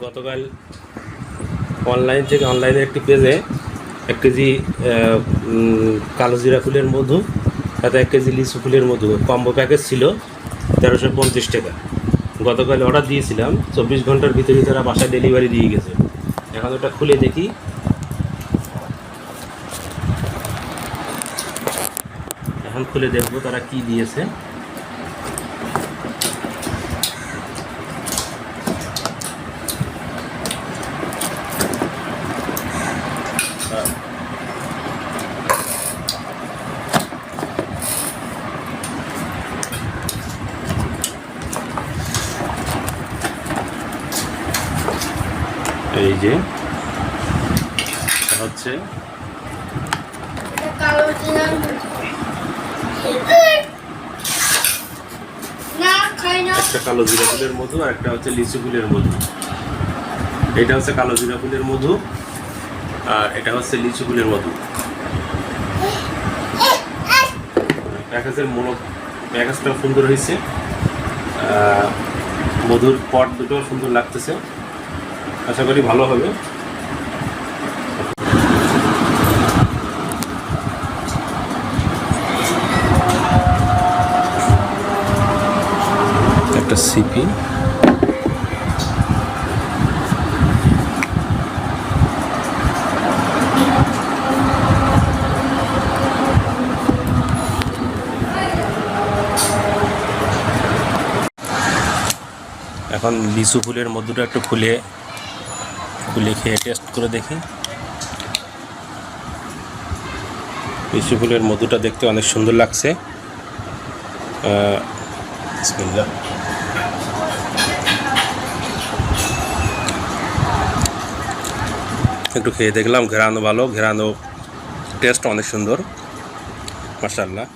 গতকাল অনলাইনে একটি পেজে 1 কেজি কালো জিরা ফুলের মধু, সাথে 1 কেজি লিচু ফুলের মধু কম্বো প্যাকেজ ছিল 1350 টাকা। গতকাল অর্ডার দিয়েছিলাম, 24 ঘন্টার ভিতরে তারা বাসায় ডেলিভারি দিয়ে গেছে। এখন ওটা খুলে দেখি। এখন খুলে দেখবো তারা কি দিয়েছে। এই যে হচ্ছে একটা কালো জিরা ফুলের মধু আর একটা হচ্ছে লিচু ফুলের মধু। এটা হচ্ছে কালো জিরা ফুলের মধু আর এটা হচ্ছে লিচু ফুলের মধু। প্যাকেজটা সুন্দর হয়েছে, মধুর পট দুটো সুন্দর লাগতেছে, আশা করি ভালো হবে। একটা সিপি, এখন লিচু ফুলের মধুটা একটু খুলে খেয়ে টেস্ট করে দেখি। লিচু ফুলের মধুটা দেখতে অনেক সুন্দর লাগছে। বিসমিল্লাহ। একটু খেয়ে দেখলাম, ঘেরানো ভালো, ঘেরানো টেস্ট অনেক সুন্দর, মাশাআল্লাহ।